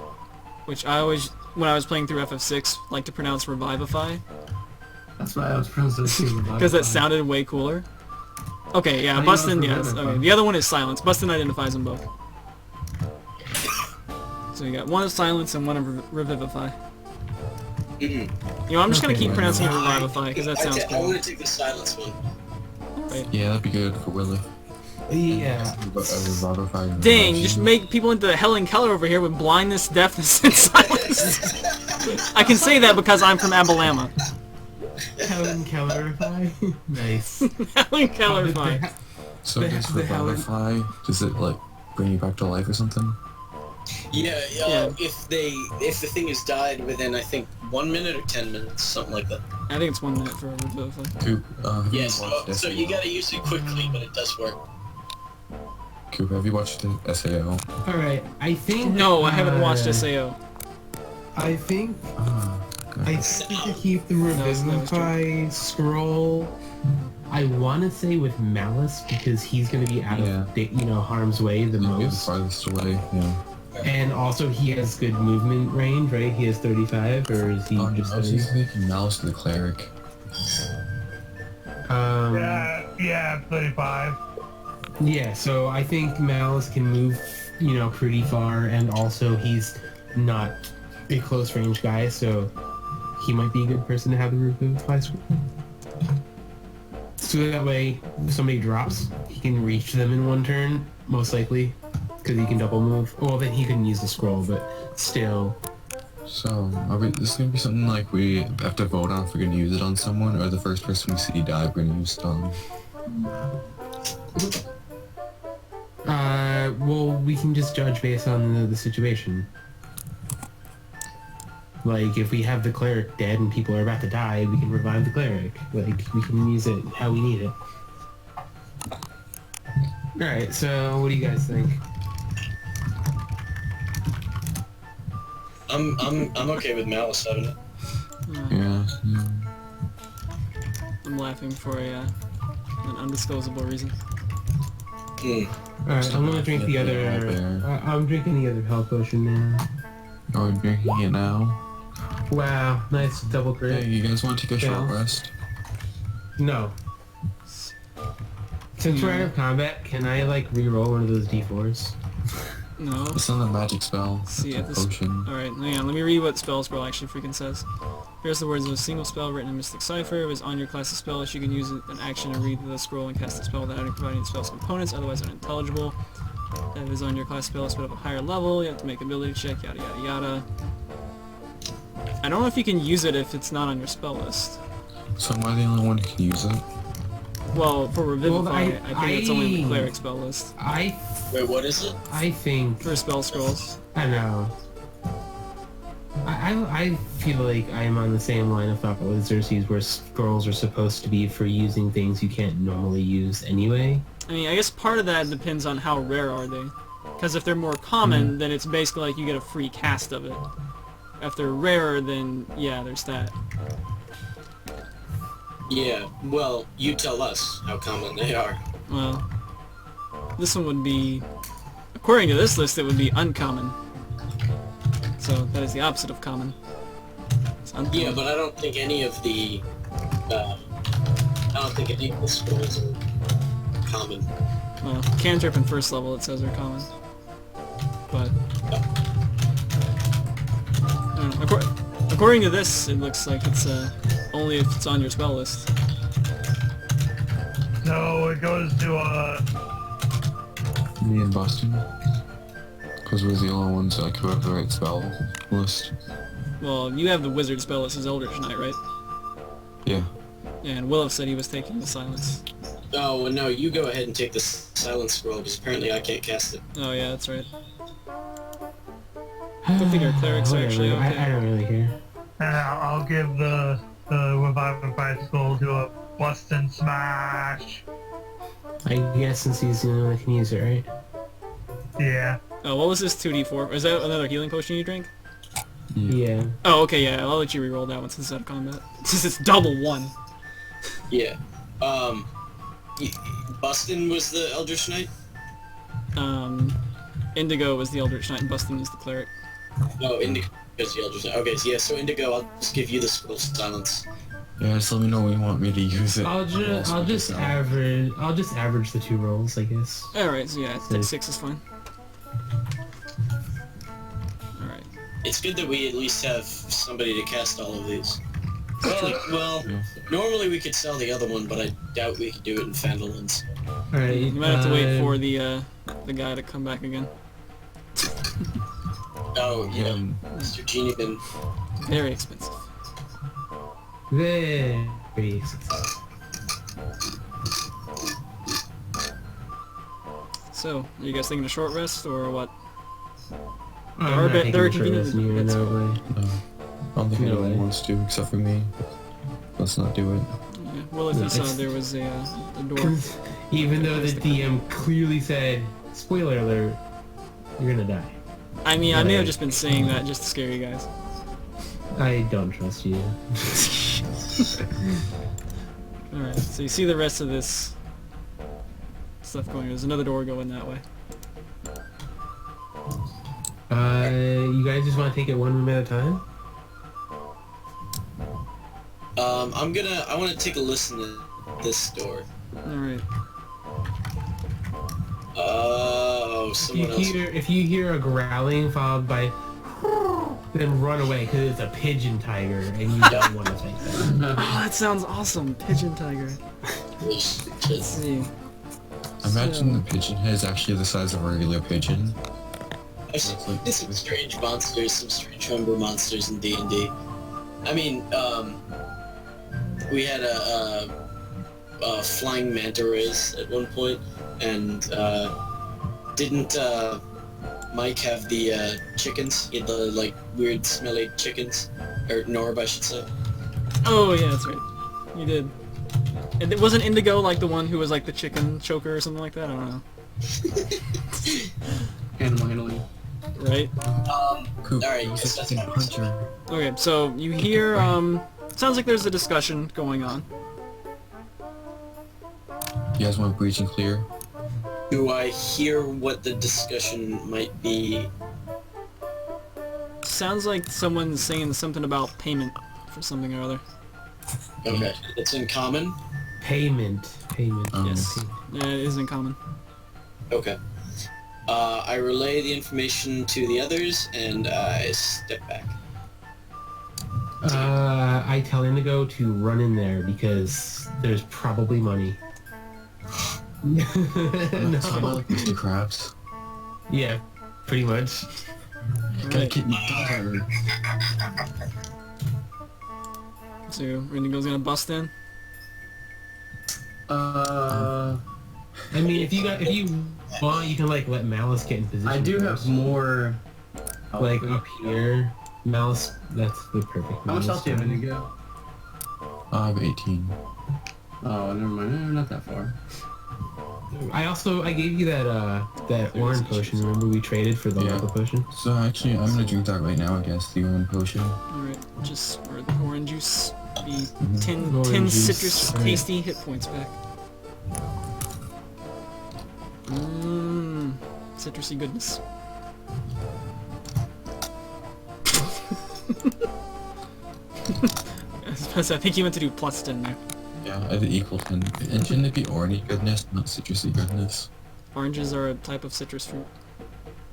Speaker 1: which I always, when I was playing through FF6, like to pronounce Revivify,
Speaker 3: That's why I was pronouncing it too.
Speaker 1: because that sounded way cooler. Okay, yeah,
Speaker 3: How do you know
Speaker 1: Bustin',
Speaker 3: it's
Speaker 1: yes.
Speaker 3: Revivify?
Speaker 1: Okay, the other one is Silence. Bustin' identifies them both. So you got one of Silence and one of Revivify.
Speaker 2: Mm-mm.
Speaker 1: You know, I'm just gonna
Speaker 3: Okay,
Speaker 1: keep
Speaker 3: wait,
Speaker 1: pronouncing it
Speaker 2: I-
Speaker 1: Revivify, because that sounds
Speaker 2: I
Speaker 1: cool.
Speaker 2: want to take the silence one.
Speaker 1: Right.
Speaker 4: Yeah, that'd be good for Willow.
Speaker 3: Yeah.
Speaker 1: Dang, you just make people into Helen Keller over here with blindness, deafness, and silence. I can say that because I'm from Abilama.
Speaker 3: Helen Kellerify? Nice.
Speaker 1: Helen Kellerify.
Speaker 4: So
Speaker 3: They
Speaker 4: does
Speaker 3: have- they have-
Speaker 4: Revivify, does it like bring you back to life or something?
Speaker 2: Yeah,
Speaker 1: Yeah.
Speaker 2: if the thing has died within, I think, 1 minute or 10 minutes, something like that.
Speaker 1: I think it's 1 minute for Revivify.
Speaker 4: Coop, have you
Speaker 2: Yes,
Speaker 4: watched
Speaker 2: so you gotta use it quickly, but it does work.
Speaker 4: Coop, have you watched the SAO?
Speaker 3: Alright, I think...
Speaker 1: No, I haven't watched SAO.
Speaker 3: I think...
Speaker 4: Ah,
Speaker 3: I
Speaker 4: okay.
Speaker 3: think to keep the
Speaker 1: it's not
Speaker 3: Revivify scroll... I want to say with Malice, because he's going to be out
Speaker 4: Yeah.
Speaker 3: of, harm's way the
Speaker 4: You're the
Speaker 3: most.
Speaker 4: farthest away, yeah.
Speaker 3: And also he has good movement range, right? He has 35, or is he
Speaker 4: Oh, no,
Speaker 3: just
Speaker 4: I was
Speaker 3: 30?
Speaker 4: just thinking Malice the Cleric.
Speaker 6: Yeah, 35.
Speaker 3: Yeah, so I think Malice can move, pretty far, and also he's not a close range guy, so he might be a good person to have the Revivify scroll. So that way, if somebody drops, he can reach them in one turn, most likely, because he can double move. Well, then he couldn't use the scroll, but still.
Speaker 4: So, this gonna be something like we have to vote on if we're gonna use it on someone, or the first person we see die, we're gonna use it on?
Speaker 3: Well, we can just judge based on the situation. Like, if we have the cleric dead and people are about to die, we can revive the cleric. Like, we can use it how we need it. Alright, so what do you guys think?
Speaker 2: I'm okay with Malice having it.
Speaker 4: Yeah.
Speaker 1: I'm laughing for an undisclosable reason.
Speaker 3: Alright, I'm gonna drink the other... I'm drinking the other health potion now.
Speaker 4: Oh, we're drinking it now?
Speaker 3: Wow, nice double
Speaker 4: Hey,
Speaker 3: crit.
Speaker 4: you guys want to take a short
Speaker 3: Yeah.
Speaker 4: rest?
Speaker 3: No. Since we're out of combat, can I, re-roll one of those d4s?
Speaker 1: No.
Speaker 4: It's not a magic spell.
Speaker 1: See,
Speaker 4: it's
Speaker 1: at
Speaker 4: a
Speaker 1: this...
Speaker 4: potion.
Speaker 1: Alright, hang on, let me read what spell scroll actually freaking says. Here's the words of a single spell written in Mystic Cipher. It is on your class's spell. You can use an action to read the scroll and cast the spell without providing the spell's components, otherwise unintelligible. If it is on your class spell, it's of a higher level. You have to make ability check, yada yada yada. I don't know if you can use it if it's not on your spell list.
Speaker 4: So am I the only one who can use it?
Speaker 1: Well, for Revivify, I think it's only on the
Speaker 3: I-
Speaker 1: cleric spell list.
Speaker 2: Wait, what is it?
Speaker 3: I think...
Speaker 1: For spell scrolls.
Speaker 3: I know. I feel like I'm on the same line of thought with Xerxes, where scrolls are supposed to be for using things you can't normally use anyway.
Speaker 1: I mean, I guess part of that depends on how rare are they. Because if they're more common, then it's basically like you get a free cast of it. If they're rarer, then yeah, there's that.
Speaker 2: Yeah, well, you tell us how common they are.
Speaker 1: Well, this one would be, according to this list, it would be uncommon. So that is the opposite of common. It's uncommon.
Speaker 2: Yeah, but I don't think any of the, scrolls are common.
Speaker 1: Well, cantrip and first level it says are common. But according to this, it looks like it's only if it's on your spell list.
Speaker 6: So it goes to,
Speaker 4: Me and Boston. Because we're the only ones who have the right spell list.
Speaker 1: Well, you have the wizard spell list as Eldritch Knight, right?
Speaker 4: Yeah.
Speaker 1: And Willow said he was taking the silence.
Speaker 2: Oh, well, no, you go ahead and take the silence scroll, because apparently I can't cast it.
Speaker 1: Oh yeah, that's right. I figure clerics are
Speaker 3: Whatever,
Speaker 1: actually okay.
Speaker 3: I don't really care.
Speaker 6: I'll give the Revivify scroll to a Bustin' Smash.
Speaker 3: I guess since he's the only one that can use it, right?
Speaker 6: Yeah.
Speaker 1: Oh, what was this 2d4? Is that another healing potion you drink?
Speaker 3: Yeah.
Speaker 1: Oh, okay, yeah, I'll let you reroll that one since it's out of combat. Since it's double 1.
Speaker 2: Yeah. Bustin was the Eldritch Knight?
Speaker 1: Indigo was the Eldritch Knight and Bustin is the Cleric.
Speaker 2: Oh, Indigo is the Eldritch Knight. Okay, so yeah, so Indigo, I'll just give you the Scroll of Silence.
Speaker 4: Yeah, just let me know when you want me to use it.
Speaker 3: I'll just average the 2 rolls, I guess.
Speaker 1: Alright, so yeah, I think 6 is fine. Alright.
Speaker 2: It's good that we at least have somebody to cast all of these. Well,
Speaker 4: Yeah.
Speaker 2: normally we could sell the other one, but I doubt we could do it in Phandalins.
Speaker 3: Alright.
Speaker 1: You might have to wait for the guy to come back again.
Speaker 2: Oh, yeah, Mr. Genie Bin.
Speaker 1: Very expensive.
Speaker 3: Very expensive.
Speaker 1: So, are you guys taking a short rest or what?
Speaker 3: I'm
Speaker 1: They're
Speaker 3: not
Speaker 1: they're
Speaker 3: taking a short
Speaker 1: convenient.
Speaker 3: rest near,
Speaker 1: That's
Speaker 3: no way.
Speaker 4: No. I don't think
Speaker 3: No
Speaker 4: anyone
Speaker 3: way.
Speaker 4: wants to except for me. Let's not do it.
Speaker 1: Yeah. Well, if
Speaker 3: No,
Speaker 1: you saw
Speaker 3: it's-
Speaker 1: there was a door.
Speaker 3: Even though the DM clearly said, spoiler alert, you're gonna die.
Speaker 1: I mean, I may have
Speaker 3: Right.
Speaker 1: just been saying that just to scare you guys.
Speaker 3: I don't trust you.
Speaker 1: Alright, so you see the rest of this stuff going. There's another door going that way.
Speaker 3: You guys just want to take it one room at a time?
Speaker 2: I want to take a listen to this door.
Speaker 1: Alright.
Speaker 2: Oh, someone else.
Speaker 3: If you hear a growling followed by then run away because it's a pigeon tiger and you don't want to fight that.
Speaker 1: Oh, that sounds awesome! Pigeon tiger. Let's see.
Speaker 4: Imagine the pigeon head is actually the size of a regular pigeon.
Speaker 2: I've seen some strange monsters, some strange umber monsters in D&D. I mean, we had a flying manta rays at one point, and didn't Mike have the chickens? He had the like weird smelly chickens, or Norb, I should say.
Speaker 1: Oh yeah, that's right. You did. And it wasn't Indigo like the one who was like the chicken choker or something like that? I don't know.
Speaker 5: Animal handling.
Speaker 1: Right?
Speaker 4: Cool.
Speaker 2: Alright,
Speaker 4: He's
Speaker 2: yes,
Speaker 4: a
Speaker 2: that's
Speaker 4: fucking
Speaker 2: fine.
Speaker 4: puncher.
Speaker 1: Okay, so you hear, sounds like there's a discussion going on.
Speaker 4: You guys want breach and clear?
Speaker 2: Do I hear what the discussion might be?
Speaker 1: Sounds like someone's saying something about payment for something or other.
Speaker 2: Okay, it's in common?
Speaker 3: Payment.
Speaker 1: Yes. Yeah, it is in common.
Speaker 2: Okay. I relay the information to the others, and I step back.
Speaker 3: I tell Indigo to run in there because there's probably money.
Speaker 4: It's kind of
Speaker 3: No.
Speaker 4: like Mr. Krabs.
Speaker 3: Yeah, pretty much.
Speaker 4: Gotta
Speaker 1: Right.
Speaker 4: get me daughter.
Speaker 1: So Indigo's gonna bust in.
Speaker 3: I mean, if you want, you can like let Malice get in position.
Speaker 5: I do have
Speaker 3: first.
Speaker 5: more.
Speaker 3: Like up here. Malice, that's the perfect.
Speaker 5: How much
Speaker 3: Malice
Speaker 5: health do you have,
Speaker 3: time.
Speaker 5: Indigo?
Speaker 4: I have 18.
Speaker 5: Oh, never mind. Not that far.
Speaker 3: I gave you that orange potion. Remember we traded for the
Speaker 4: Yeah.
Speaker 3: lava potion?
Speaker 4: So actually, I'm gonna drink that right now, I guess, the orange potion.
Speaker 1: Alright, just for the orange juice. Be 10
Speaker 3: Orange juice,
Speaker 1: citrus
Speaker 3: alright.
Speaker 1: tasty hit points back. Mmm, citrusy goodness. I think you meant to do plus 10 there.
Speaker 4: Yeah, I have equal 10. And shouldn't it be orange goodness, not citrusy goodness?
Speaker 1: Oranges are a type of citrus fruit.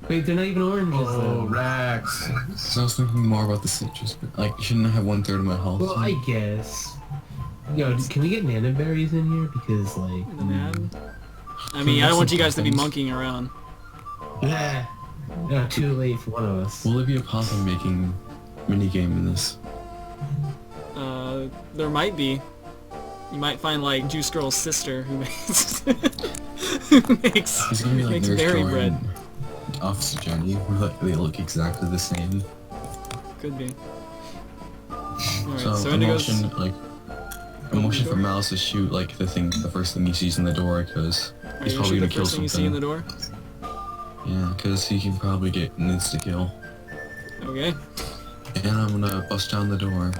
Speaker 3: Wait, they're not even oranges
Speaker 5: Oh,
Speaker 3: though.
Speaker 5: Rex.
Speaker 4: So I was thinking more about the citrus, but like, shouldn't I have 1/3 of my health?
Speaker 3: Well, I guess. Yo, can we get nana berries in here? Because like.
Speaker 1: The man. I mean, I don't want you guys to be monkeying around.
Speaker 3: No, too late for one of us.
Speaker 4: Will there be a possum making minigame in this?
Speaker 1: There might be. You might find like Juice Girl's sister who makes who makes,
Speaker 4: It's gonna be like
Speaker 1: makes
Speaker 4: Nurse
Speaker 1: berry
Speaker 4: Joy
Speaker 1: bread.
Speaker 4: and Officer Jenny, where like, they look exactly the same.
Speaker 1: Could be. Alright,
Speaker 4: So,
Speaker 1: so
Speaker 4: a
Speaker 1: Indigo's...
Speaker 4: motion, like, a motion for Malice to shoot like the first thing he sees in the door, because
Speaker 1: Are
Speaker 4: he's
Speaker 1: you
Speaker 4: probably
Speaker 1: gonna
Speaker 4: gonna
Speaker 1: shoot the first
Speaker 4: kill
Speaker 1: thing you see in the
Speaker 4: something.
Speaker 1: door?
Speaker 4: Yeah, because he can probably get an insta kill.
Speaker 1: Okay.
Speaker 4: And I'm gonna bust down the door.